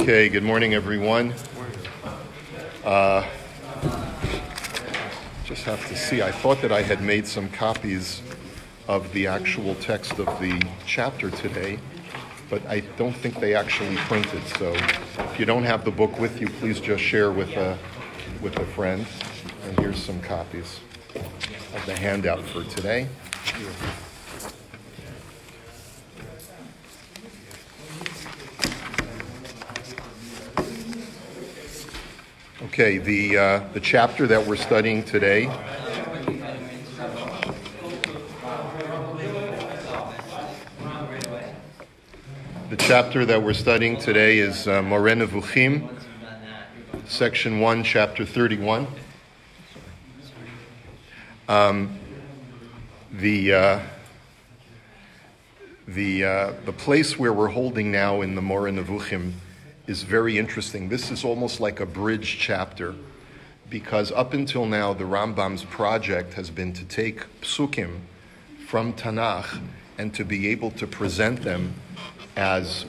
Okay, good morning, everyone. Just have to see. I thought that I had made some copies of the actual text of the chapter today, but I don't think they actually printed. So if you don't have the book with you, please just share with a friend. And here's some copies of the handout for today. Okay, the chapter that we're studying today is Moreh Nevukhim, section 1, chapter 31. The place where we're holding now in the Moreh Nevukhim is very interesting. This is almost like a bridge chapter, because up until now the Rambam's project has been to take psukim from Tanakh and to be able to present them as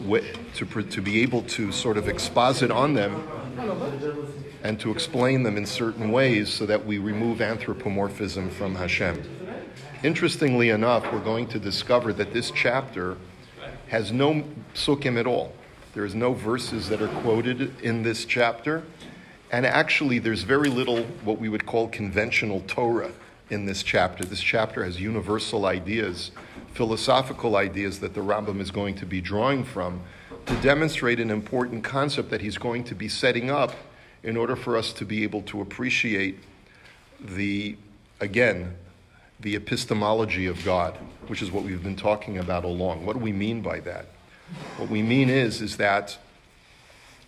to be able to sort of exposit on them and to explain them in certain ways so that we remove anthropomorphism from Hashem. Interestingly enough, we're going to discover that this chapter has no psukim at all. There's no verses that are quoted in this chapter. And actually, there's very little what we would call conventional Torah in this chapter. This chapter has universal ideas, philosophical ideas that the Rambam is going to be drawing from to demonstrate an important concept that he's going to be setting up in order for us to be able to appreciate the epistemology of God, which is what we've been talking about all along. What do we mean by that? What we mean is that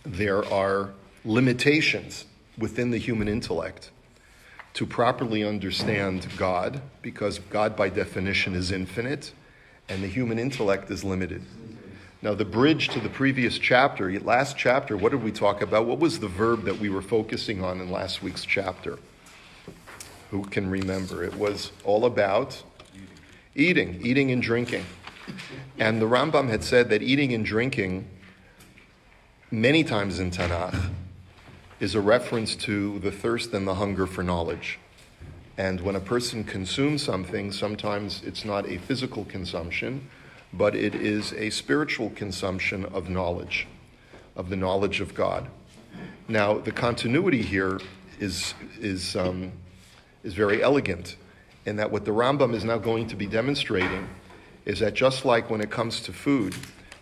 there are limitations within the human intellect to properly understand God, because God by definition is infinite and the human intellect is limited. Now, the bridge to the previous chapter, last chapter, what did we talk about? What was the verb that we were focusing on in last week's chapter? Who can remember? It was all about eating and drinking. And the Rambam had said that eating and drinking, many times in Tanakh, is a reference to the thirst and the hunger for knowledge. And when a person consumes something, sometimes it's not a physical consumption, but it is a spiritual consumption of knowledge, of the knowledge of God. Now, the continuity here is very elegant, in that what the Rambam is now going to be demonstrating is that just like when it comes to food,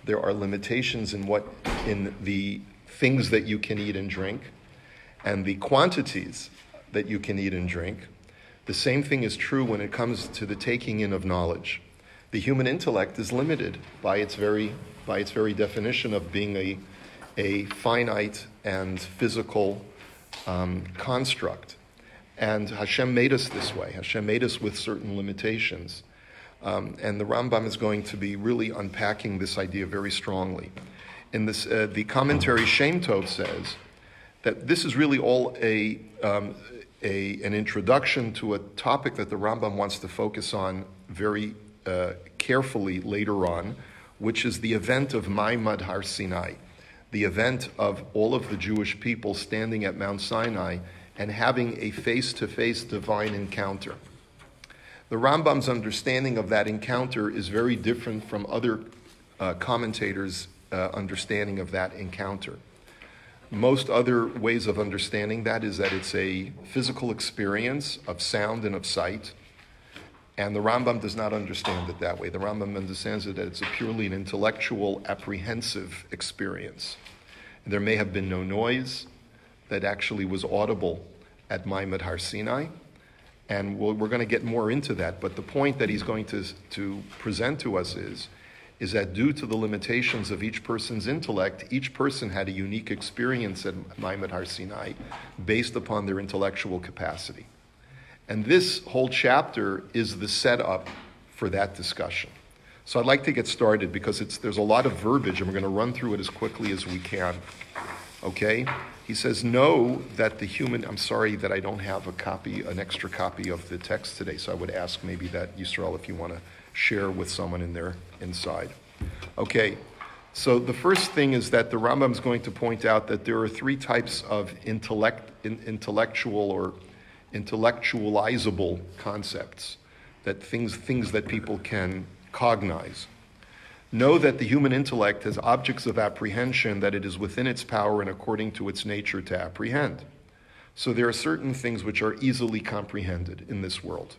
there are limitations in the things that you can eat and drink, and the quantities that you can eat and drink. The same thing is true when it comes to the taking in of knowledge. The human intellect is limited by its very definition of being a finite and physical construct. And Hashem made us this way. Hashem made us with certain limitations. And the Rambam is going to be really unpacking this idea very strongly. In this, the commentary Shem Tov says that this is really all an introduction to a topic that the Rambam wants to focus on very carefully later on, which is the event of Ma'amad Har Sinai, the event of all of the Jewish people standing at Mount Sinai and having a face-to-face divine encounter. The Rambam's understanding of that encounter is very different from other commentators' understanding of that encounter. Most other ways of understanding that is that it's a physical experience of sound and of sight, and the Rambam does not understand it that way. The Rambam understands it that it's purely an intellectual, apprehensive experience. There may have been no noise that actually was audible at Ma'amad Har Sinai, and we're going to get more into that. But the point that he's going to present to us is that due to the limitations of each person's intellect, each person had a unique experience at Ma'amad Har Sinai based upon their intellectual capacity. And this whole chapter is the setup for that discussion. So I'd like to get started because there's a lot of verbiage, and we're going to run through it as quickly as we can. Okay? He says, know that the human... I'm sorry that I don't have an extra copy of the text today, so I would ask maybe that, Yisrael, if you want to share with someone in there inside. Okay, So the first thing is that the Rambam is going to point out that there are three types of intellectual or intellectualizable concepts, that things that people can cognize. Know that the human intellect has objects of apprehension that it is within its power and according to its nature to apprehend. So there are certain things which are easily comprehended in this world.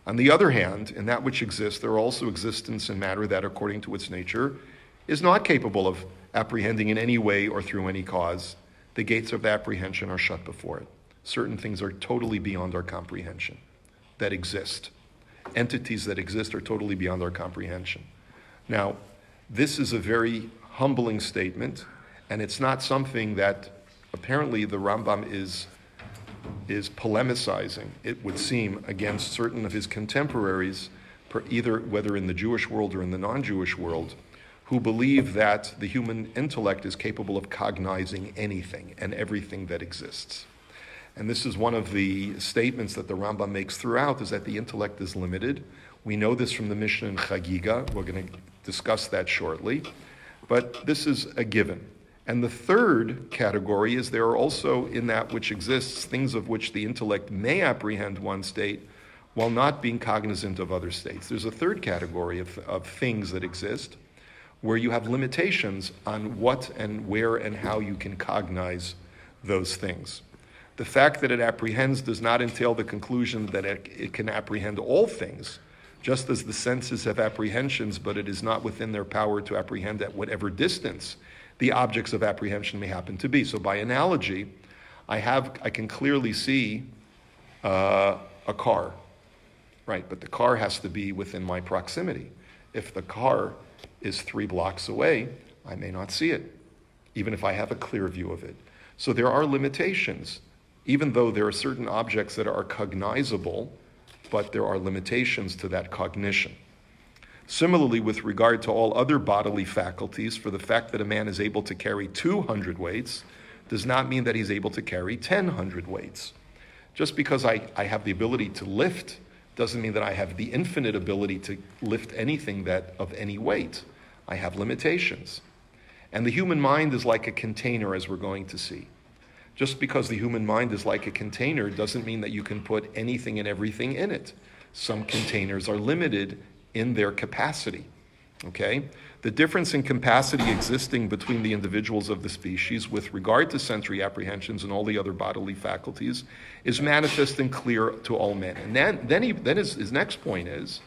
On the other hand, in that which exists, there are also existence in matter that, according to its nature, is not capable of apprehending in any way or through any cause. The gates of apprehension are shut before it. Certain things are totally beyond our comprehension that exist. Entities that exist are totally beyond our comprehension. Now, this is a very humbling statement, and it's not something that apparently the Rambam is polemicizing, it would seem, against certain of his contemporaries, either whether in the Jewish world or in the non-Jewish world, who believe that the human intellect is capable of cognizing anything and everything that exists. And this is one of the statements that the Rambam makes throughout, is that the intellect is limited. We know this from the Mishnah in Chagiga. We're going to discuss that shortly. But this is a given. And the third category is there are also in that which exists things of which the intellect may apprehend one state while not being cognizant of other states. There's a third category of things that exist where you have limitations on what and where and how you can cognize those things. The fact that it apprehends does not entail the conclusion that it can apprehend all things, just as the senses have apprehensions, but it is not within their power to apprehend at whatever distance the objects of apprehension may happen to be. So by analogy, I can clearly see a car, right? But the car has to be within my proximity. If the car is 3 blocks away, I may not see it, even if I have a clear view of it. So there are limitations, even though there are certain objects that are cognizable, but there are limitations to that cognition. Similarly, with regard to all other bodily faculties, for the fact that a man is able to carry 200 weights does not mean that he's able to carry 1,000 weights. Just because I have the ability to lift doesn't mean that I have the infinite ability to lift anything that of any weight. I have limitations. And the human mind is like a container, as we're going to see. Just because the human mind is like a container doesn't mean that you can put anything and everything in it. Some containers are limited in their capacity, okay? The difference in capacity existing between the individuals of the species with regard to sensory apprehensions and all the other bodily faculties is manifest and clear to all men. And then his next point is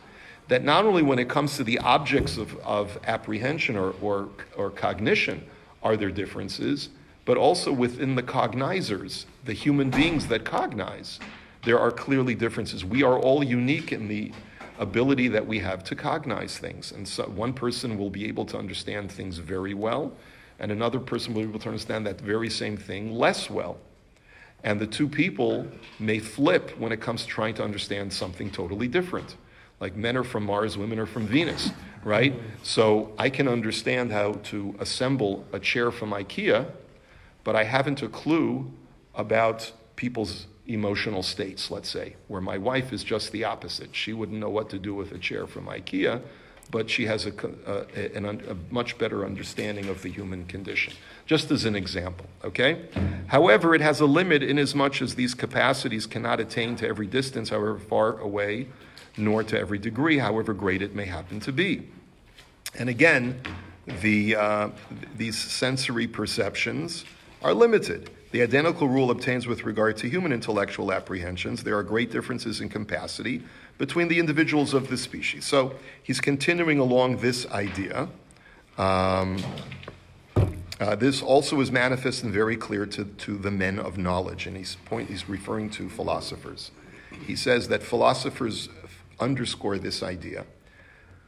that not only when it comes to the objects of apprehension or cognition are there differences, but also within the cognizers, the human beings that cognize, there are clearly differences. We are all unique in the ability that we have to cognize things. And so one person will be able to understand things very well, and another person will be able to understand that very same thing less well. And the two people may flip when it comes to trying to understand something totally different. Like men are from Mars, women are from Venus, right? So I can understand how to assemble a chair from IKEA, but I haven't a clue about people's emotional states, let's say, where my wife is just the opposite. She wouldn't know what to do with a chair from IKEA, but she has a much better understanding of the human condition, just as an example, okay? However, it has a limit in as much as these capacities cannot attain to every distance, however far away, nor to every degree, however great it may happen to be. And again, these sensory perceptions are limited. The identical rule obtains with regard to human intellectual apprehensions. There are great differences in capacity between the individuals of the species. So he's continuing along this idea. This also is manifest and very clear to the men of knowledge, and he's referring to philosophers. He says that philosophers underscore this idea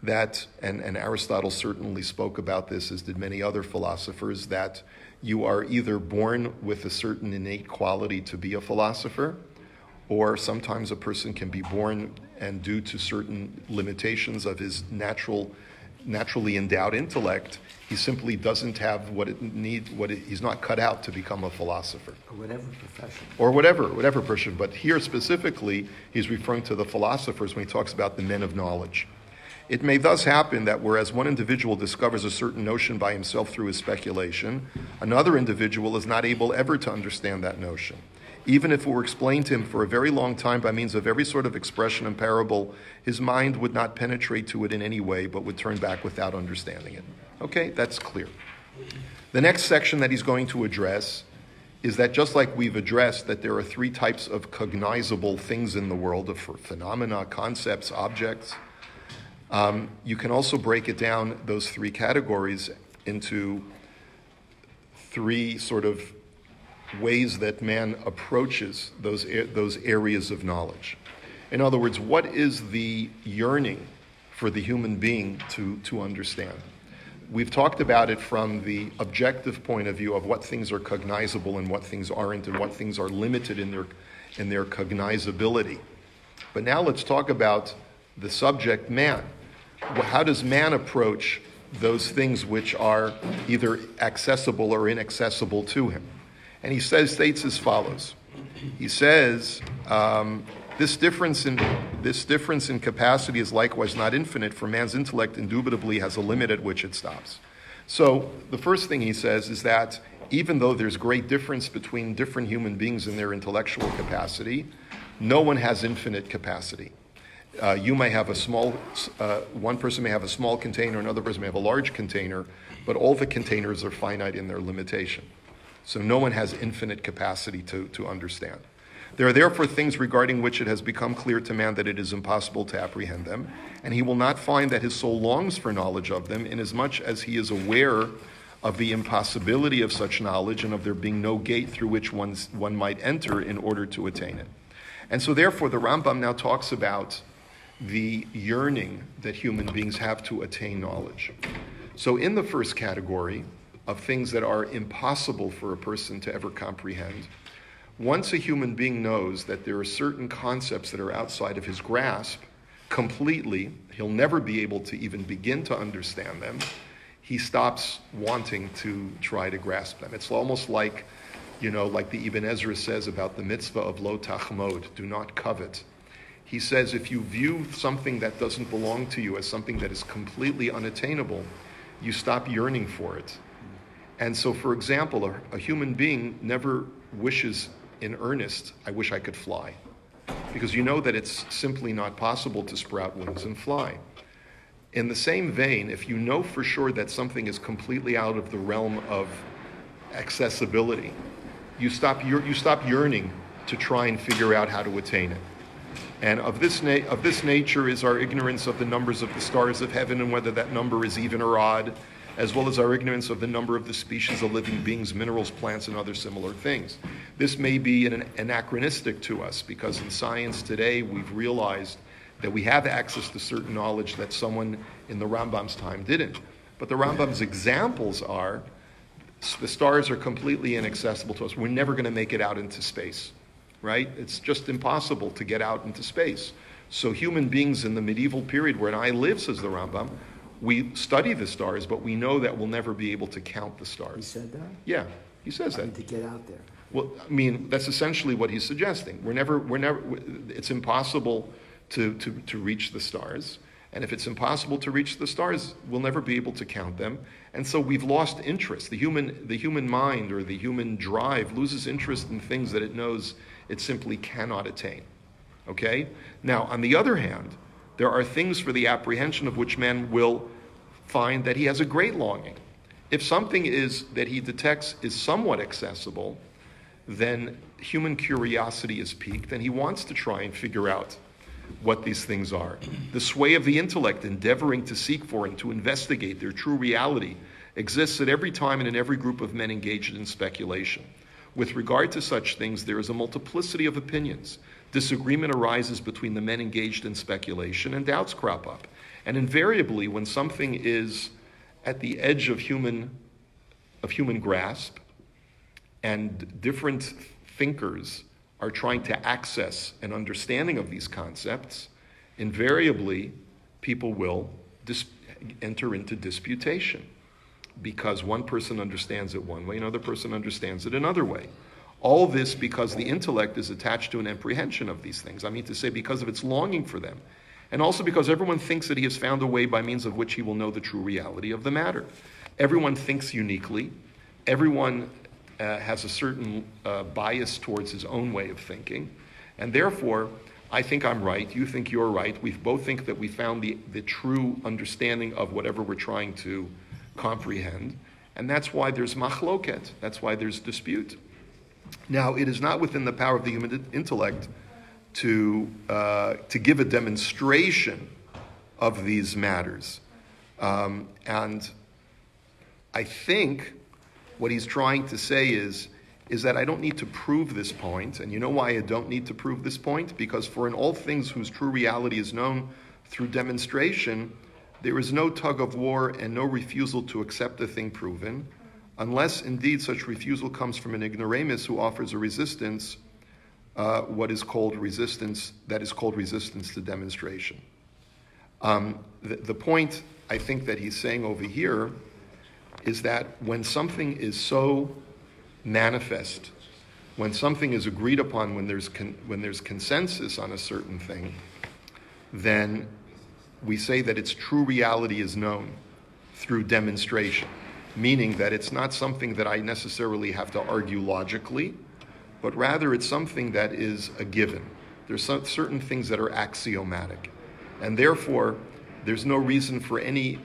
that, and Aristotle certainly spoke about this, as did many other philosophers, that you are either born with a certain innate quality to be a philosopher, or sometimes a person can be born and due to certain limitations of his naturally endowed intellect, he simply doesn't have he's not cut out to become a philosopher. Or whatever profession. Or whatever profession. But here specifically, he's referring to the philosophers when he talks about the men of knowledge. It may thus happen that whereas one individual discovers a certain notion by himself through his speculation, another individual is not able ever to understand that notion. Even if it were explained to him for a very long time by means of every sort of expression and parable, his mind would not penetrate to it in any way, but would turn back without understanding it. Okay, that's clear. The next section that he's going to address is that just like we've addressed that there are three types of cognizable things in the world, of phenomena, concepts, objects, you can also break it down, those three categories, into three sort of ways that man approaches those areas of knowledge. In other words, what is the yearning for the human being to understand? We've talked about it from the objective point of view of what things are cognizable and what things aren't, and what things are limited in their cognizability. But now let's talk about the subject, man. How does man approach those things which are either accessible or inaccessible to him? And he states as follows. He says, this difference in capacity is likewise not infinite, for man's intellect indubitably has a limit at which it stops. So the first thing he says is that even though there's great difference between different human beings in their intellectual capacity, no one has infinite capacity. You may have one person may have a small container, another person may have a large container, but all the containers are finite in their limitation. So no one has infinite capacity to understand. There are therefore things regarding which it has become clear to man that it is impossible to apprehend them, and he will not find that his soul longs for knowledge of them, inasmuch as he is aware of the impossibility of such knowledge and of there being no gate through which one might enter in order to attain it. And so therefore the Rambam now talks about the yearning that human beings have to attain knowledge. So in the first category of things that are impossible for a person to ever comprehend, once a human being knows that there are certain concepts that are outside of his grasp completely, he'll never be able to even begin to understand them, he stops wanting to try to grasp them. It's almost like, like the Ibn Ezra says about the mitzvah of lo tachmod, do not covet. He says if you view something that doesn't belong to you as something that is completely unattainable, you stop yearning for it. And so, for example, a human being never wishes in earnest, I wish I could fly. Because you know that it's simply not possible to sprout wings and fly. In the same vein, if you know for sure that something is completely out of the realm of accessibility, you stop yearning to try and figure out how to attain it. And of this nature is our ignorance of the numbers of the stars of heaven and whether that number is even or odd, as well as our ignorance of the number of the species of living beings, minerals, plants, and other similar things. This may be anachronistic to us because in science today we've realized that we have access to certain knowledge that someone in the Rambam's time didn't. But the Rambam's examples are, the stars are completely inaccessible to us. We're never going to make it out into space, right? It's just impossible to get out into space. So human beings in the medieval period where I live, says the Rambam, we study the stars, but we know that we'll never be able to count the stars. He said that? Yeah, he says that. To get out there. Well, I mean, that's essentially what he's suggesting. It's impossible to reach the stars. And if it's impossible to reach the stars, we'll never be able to count them. And so we've lost interest. The human mind or the human drive loses interest in things that it knows it simply cannot attain. Okay? Now, on the other hand, there are things for the apprehension of which man will find that he has a great longing. If something that he detects is somewhat accessible, then human curiosity is piqued and he wants to try and figure out what these things are. The sway of the intellect endeavoring to seek for and to investigate their true reality exists at every time and in every group of men engaged in speculation. With regard to such things, there is a multiplicity of opinions. Disagreement arises between the men engaged in speculation, and doubts crop up. And invariably, when something is at the edge of human grasp, and different thinkers are trying to access an understanding of these concepts, invariably people will enter into disputation because one person understands it one way, another person understands it another way. All this because the intellect is attached to an apprehension of these things. I mean to say because of its longing for them. And also because everyone thinks that he has found a way by means of which he will know the true reality of the matter. Everyone thinks uniquely. Everyone has a certain bias towards his own way of thinking. And therefore, I think I'm right, you think you're right. We both think that we found the true understanding of whatever we're trying to comprehend. And that's why there's machloket. That's why there's dispute. Now, it is not within the power of the human intellect to give a demonstration of these matters. And I think what he's trying to say is that I don't need to prove this point. And you know why I don't need to prove this point? Because for in all things whose true reality is known through demonstration, there is no tug of war and no refusal to accept a thing proven, unless indeed such refusal comes from an ignoramus who offers a resistance, that is called resistance to demonstration. The point I think that he's saying over here is that when something is so manifest, when something is agreed upon, when there's consensus on a certain thing, then we say that its true reality is known through demonstration, meaning that it's not something that I necessarily have to argue logically, but rather it's something that is a given. There's certain things that are axiomatic, and therefore there's no reason for any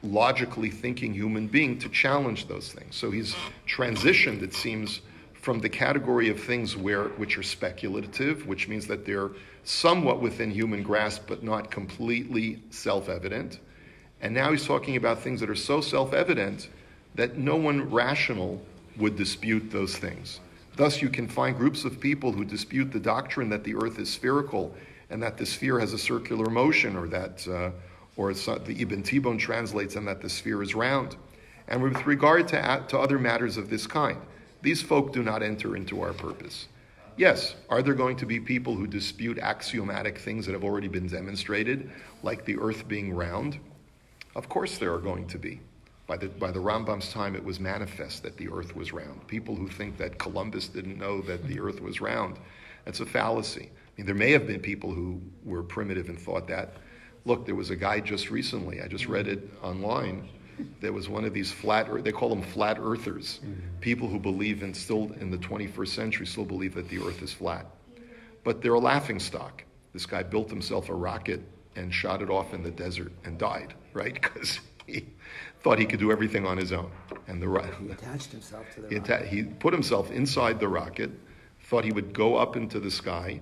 logically thinking human being to challenge those things. So he's transitioned, it seems, from the category of things which are speculative, which means that they're somewhat within human grasp but not completely self-evident. And now he's talking about things that are so self-evident that no one rational would dispute those things. Thus you can find groups of people who dispute the doctrine that the earth is spherical and that the sphere has a circular motion, or that the Ibn Tibon translates, and that the sphere is round. And with regard to other matters of this kind, these folk do not enter into our purpose. Yes, are there going to be people who dispute axiomatic things that have already been demonstrated, like the earth being round? Of course there are going to be. By the Rambam's time, it was manifest that the earth was round. People who think that Columbus didn't know that the earth was round, that's a fallacy. I mean, there may have been people who were primitive and thought that. Look, there was a guy just recently, I just read it online, there was one of these they call them flat earthers. People who believe still in the 21st century still believe that the earth is flat. But they're a laughingstock. This guy built himself a rocket and shot it off in the desert and died, right? Because he thought he could do everything on his own. And he attached himself to the rocket. He put himself inside the rocket, thought he would go up into the sky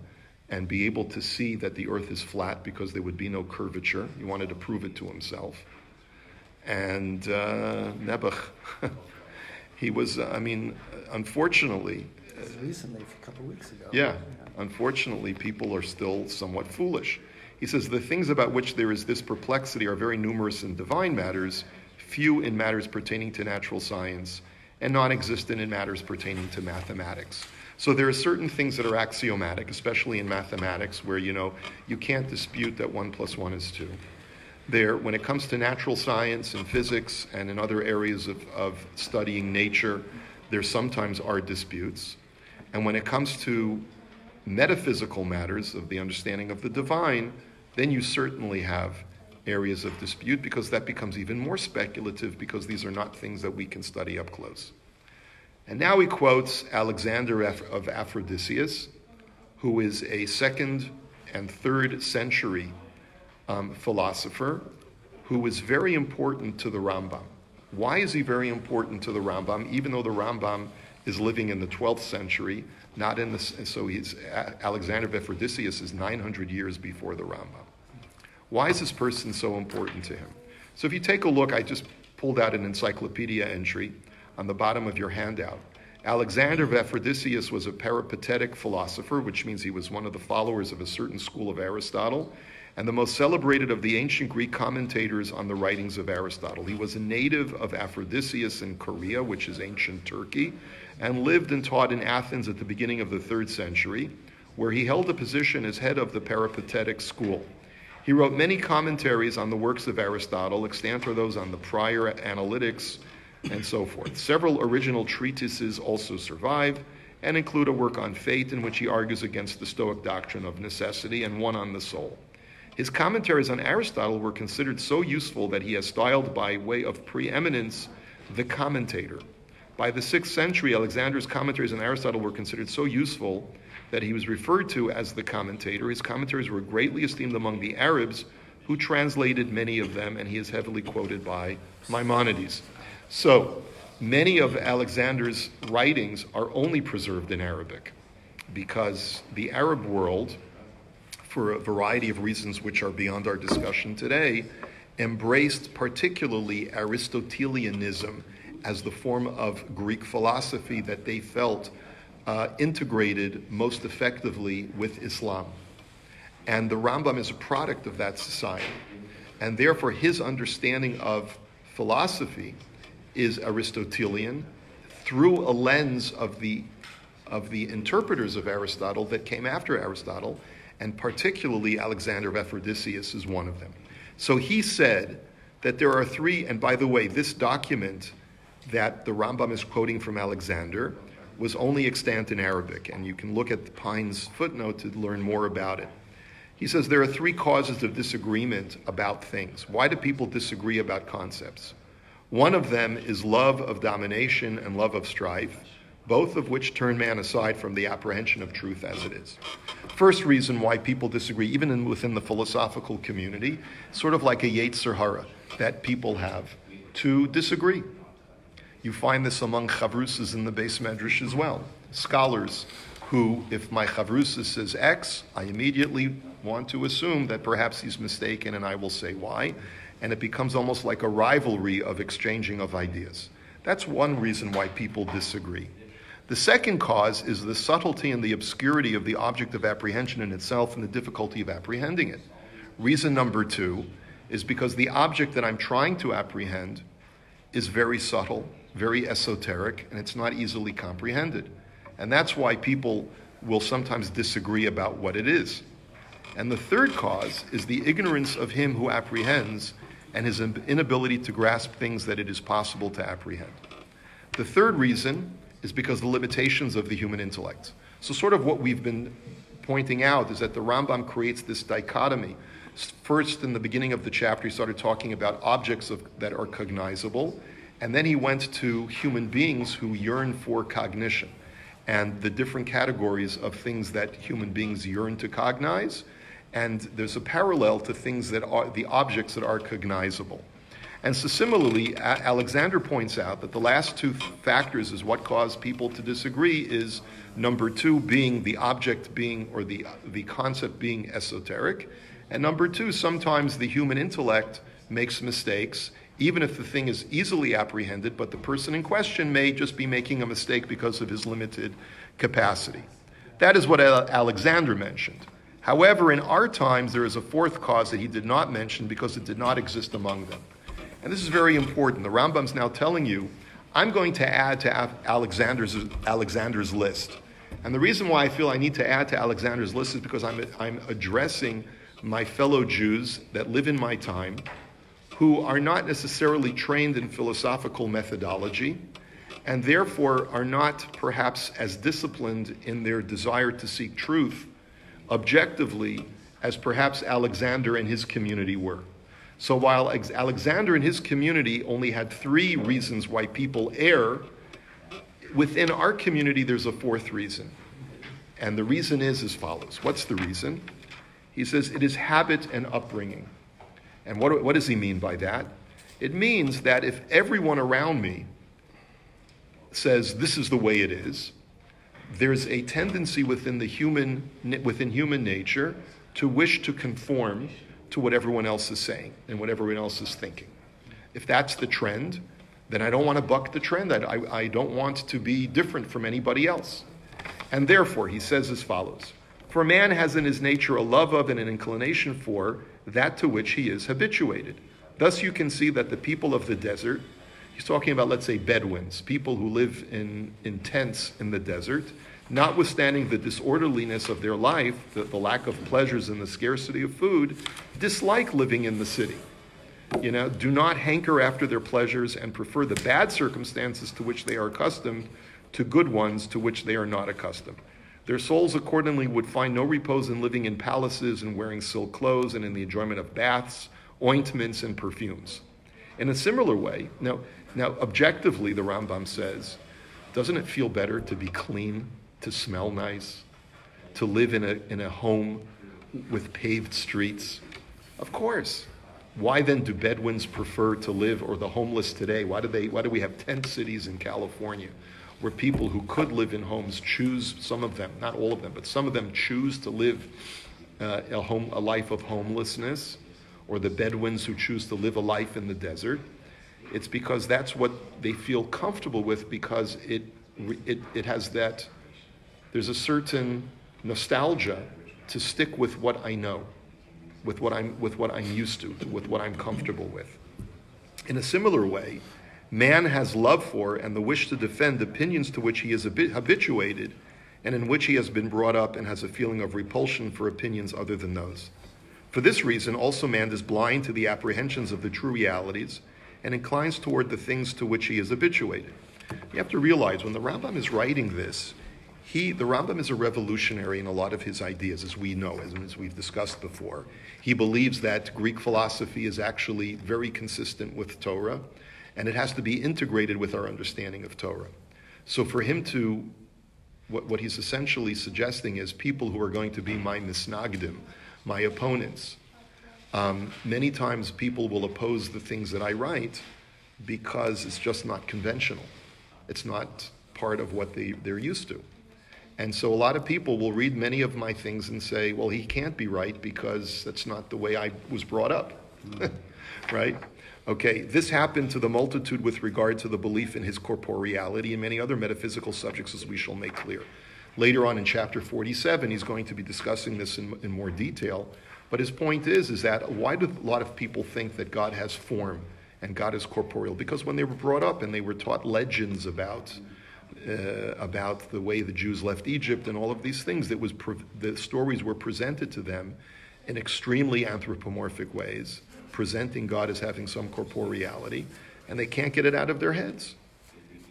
and be able to see that the earth is flat because there would be no curvature. He wanted to prove it to himself. And Nebuch, he was, unfortunately... recently, a couple of weeks ago. Yeah, unfortunately, people are still somewhat foolish. He says, the things about which there is this perplexity are very numerous in divine matters, few in matters pertaining to natural science, and non-existent in matters pertaining to mathematics. So there are certain things that are axiomatic, especially in mathematics, where, you can't dispute that 1 + 1 is 2. When it comes to natural science and physics and in other areas of studying nature, there sometimes are disputes. And when it comes to metaphysical matters of the understanding of the divine, then you certainly have areas of dispute, because that becomes even more speculative, because these are not things that we can study up close. And now he quotes Alexander of Aphrodisias, who is a 2nd and 3rd century philosopher who is very important to the Rambam. Why is he very important to the Rambam, even though the Rambam is living in the 12th century, Alexander of Aphrodisias is 900 years before the Rambam. Why is this person so important to him? So if you take a look, I just pulled out an encyclopedia entry on the bottom of your handout. Alexander of Aphrodisias was a peripatetic philosopher, which means he was one of the followers of a certain school of Aristotle, and the most celebrated of the ancient Greek commentators on the writings of Aristotle. He was a native of Aphrodisias in Korea, which is ancient Turkey, and lived and taught in Athens at the beginning of the 3rd century, where he held a position as head of the peripatetic school. He wrote many commentaries on the works of Aristotle, extant are those on the prior analytics, and so forth. Several original treatises also survive, and include a work on fate in which he argues against the Stoic doctrine of necessity, and one on the soul. His commentaries on Aristotle were considered so useful that he has styled by way of preeminence the commentator. By the 6th century, Alexander's commentaries on Aristotle were considered so useful that he was referred to as the commentator. His commentaries were greatly esteemed among the Arabs, who translated many of them, and he is heavily quoted by Maimonides. So, many of Alexander's writings are only preserved in Arabic because the Arab world, for a variety of reasons which are beyond our discussion today, embraced particularly Aristotelianism as the form of Greek philosophy that they felt integrated most effectively with Islam. And the Rambam is a product of that society. And therefore his understanding of philosophy is Aristotelian through a lens of the interpreters of Aristotle that came after Aristotle, and particularly Alexander of Ephrodiseus is one of them. So he said that there are three, and by the way, this document that the Rambam is quoting from Alexander was only extant in Arabic, and you can look at Pine's footnote to learn more about it. He says there are three causes of disagreement about things. Why do people disagree about concepts? One of them is love of domination and love of strife, both of which turn man aside from the apprehension of truth as it is. First reason why people disagree, even within the philosophical community, sort of like a Yetzer Hara that people have to disagree. You find this among chavrusas in the Beis Medrash as well. Scholars who, if my chavrusa says X, I immediately want to assume that perhaps he's mistaken and I will say Y, and it becomes almost like a rivalry of exchanging of ideas. That's one reason why people disagree. The second cause is the subtlety and the obscurity of the object of apprehension in itself and the difficulty of apprehending it. Reason number two is because the object that I'm trying to apprehend is very subtle, very esoteric, and it's not easily comprehended. And that's why people will sometimes disagree about what it is. And the third cause is the ignorance of him who apprehends and his inability to grasp things that it is possible to apprehend. The third reason is because of the limitations of the human intellect. So sort of what we've been pointing out is that the Rambam creates this dichotomy. First, in the beginning of the chapter, he started talking about objects that are cognizable, and then he went to human beings who yearn for cognition and the different categories of things that human beings yearn to cognize, and there's a parallel to things that are the objects that are cognizable. And so similarly, Alexander points out that the last two factors is what cause people to disagree is number two being the object being, or the concept being esoteric, and number two, sometimes the human intellect makes mistakes, even if the thing is easily apprehended, but the person in question may just be making a mistake because of his limited capacity. That is what Alexander mentioned. However, in our times, there is a fourth cause that he did not mention because it did not exist among them. And this is very important. The Rambam's now telling you, I'm going to add to Alexander's list. And the reason why I feel I need to add to Alexander's list is because I'm addressing my fellow Jews that live in my time who are not necessarily trained in philosophical methodology and therefore are not perhaps as disciplined in their desire to seek truth objectively as perhaps Alexander and his community were. So while Alexander and his community only had three reasons why people err, within our community there's a fourth reason. And the reason is as follows. What's the reason? He says it is habit and upbringing. And what does he mean by that? It means that if everyone around me says this is the way it is, there's a tendency within human nature to wish to conform to what everyone else is saying and what everyone else is thinking. If that's the trend, then I don't want to buck the trend. I don't want to be different from anybody else. And therefore, he says as follows, for man has in his nature a love of and an inclination for that to which he is habituated. Thus you can see that the people of the desert, he's talking about, let's say, Bedouins, people who live in tents in the desert, notwithstanding the disorderliness of their life, the lack of pleasures and the scarcity of food, dislike living in the city. Do not hanker after their pleasures and prefer the bad circumstances to which they are accustomed to good ones to which they are not accustomed. Their souls accordingly would find no repose in living in palaces and wearing silk clothes and in the enjoyment of baths, ointments, and perfumes. In a similar way, now objectively, the Rambam says, doesn't it feel better to be clean, to smell nice, to live in a home with paved streets? Of course. Why then do Bedouins prefer to live, or the homeless today? Why do we have tent cities in California where people who could live in homes choose, some of them, not all of them, but some of them choose to live a life of homelessness, or the Bedouins who choose to live a life in the desert? It's because that's what they feel comfortable with, because it has that, there's a certain nostalgia to stick with what I know, with what I'm used to, with what I'm comfortable with. In a similar way, man has love for and the wish to defend opinions to which he is habituated and in which he has been brought up, and has a feeling of repulsion for opinions other than those. For this reason, also man is blind to the apprehensions of the true realities and inclines toward the things to which he is habituated. You have to realize, when the Rambam is writing this, the Rambam is a revolutionary in a lot of his ideas, as we know, as we've discussed before. He believes that Greek philosophy is actually very consistent with Torah, and it has to be integrated with our understanding of Torah. So for him to, what he's essentially suggesting is people who are going to be my misnagdim, my opponents. Many times people will oppose the things that I write because it's just not conventional. It's not part of what they're used to. And so a lot of people will read many of my things and say, well, he can't be right because that's not the way I was brought up. Right? Okay, this happened to the multitude with regard to the belief in his corporeality and many other metaphysical subjects, as we shall make clear. Later on in chapter 47, he's going to be discussing this in more detail. But his point is that why do a lot of people think that God has form and God is corporeal? Because when they were brought up and they were taught legends about the way the Jews left Egypt and all of these things, the stories were presented to them in extremely anthropomorphic ways, presenting God as having some corporeality, and they can't get it out of their heads.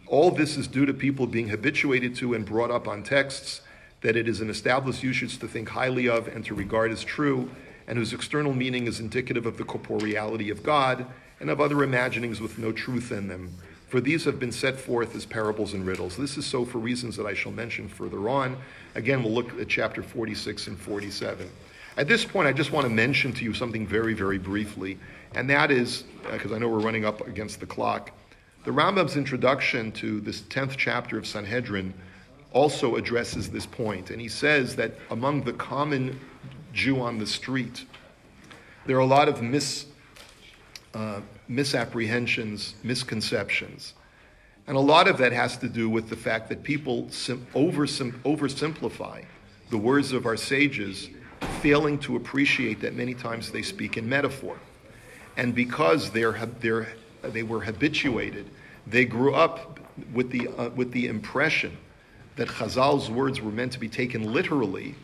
All this is due to people being habituated to and brought up on texts that it is an established usage to think highly of and to regard as true, and whose external meaning is indicative of the corporeality of God and of other imaginings with no truth in them. For these have been set forth as parables and riddles. This is so for reasons that I shall mention further on. Again, we'll look at chapter 46 and 47. At this point, I just want to mention to you something very, very briefly, and that is, because I know we're running up against the clock, the Rambam's introduction to this 10th chapter of Sanhedrin also addresses this point. And he says that among the common Jew on the street, there are a lot of misapprehensions, misconceptions. And a lot of that has to do with the fact that people oversimplify the words of our sages, failing to appreciate that many times they speak in metaphor. And because they were habituated, they grew up with the impression that Chazal's words were meant to be taken literally,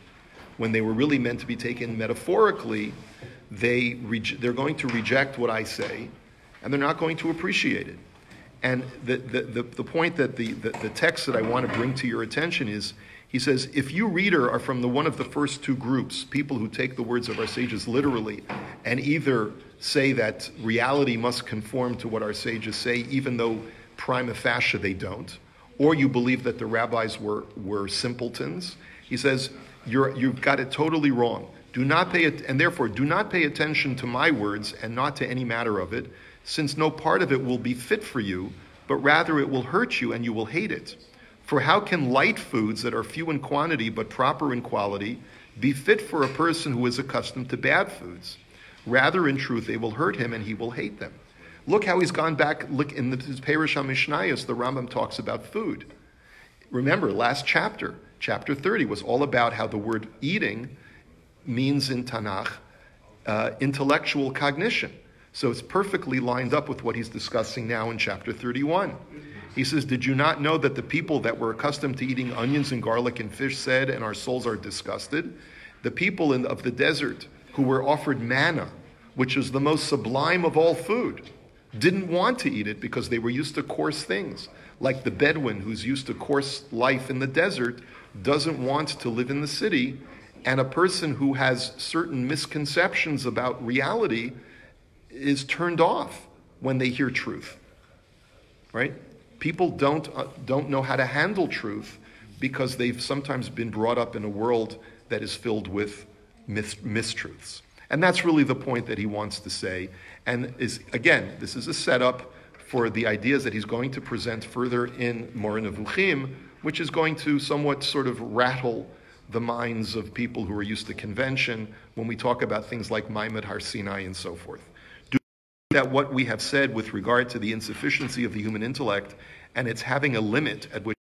when they were really meant to be taken metaphorically. They're going to reject what I say, and they're not going to appreciate it. And the point that the text that I want to bring to your attention is, he says, if you, reader, are from one of the first two groups, people who take the words of our sages literally, and either say that reality must conform to what our sages say, even though prima facie they don't, or you believe that the rabbis were simpletons, he says, you've got it totally wrong. Therefore, do not pay attention to my words and not to any matter of it, since no part of it will be fit for you, but rather it will hurt you and you will hate it. For how can light foods that are few in quantity but proper in quality be fit for a person who is accustomed to bad foods? Rather, in truth, they will hurt him and he will hate them. Look how he's gone back. Look in his Perush HaMishnayos, the Rambam talks about food. Remember, last chapter 30, was all about how the word eating means in Tanakh intellectual cognition. So it's perfectly lined up with what he's discussing now in chapter 31. He says, did you not know that the people that were accustomed to eating onions and garlic and fish said, and our souls are disgusted? The people of the desert who were offered manna, which is the most sublime of all food, didn't want to eat it because they were used to coarse things. like the Bedouin who's used to coarse life in the desert doesn't want to live in the city, and a person who has certain misconceptions about reality is turned off when they hear truth. Right? People don't know how to handle truth because they've sometimes been brought up in a world that is filled with mistruths. And that's really the point that he wants to say. And this is a setup for the ideas that he's going to present further in Moreh Nevukhim, which is going to somewhat sort of rattle the minds of people who are used to convention when we talk about things like Maimed Har Sinai and so forth. Do that what we have said with regard to the insufficiency of the human intellect and it's having a limit at which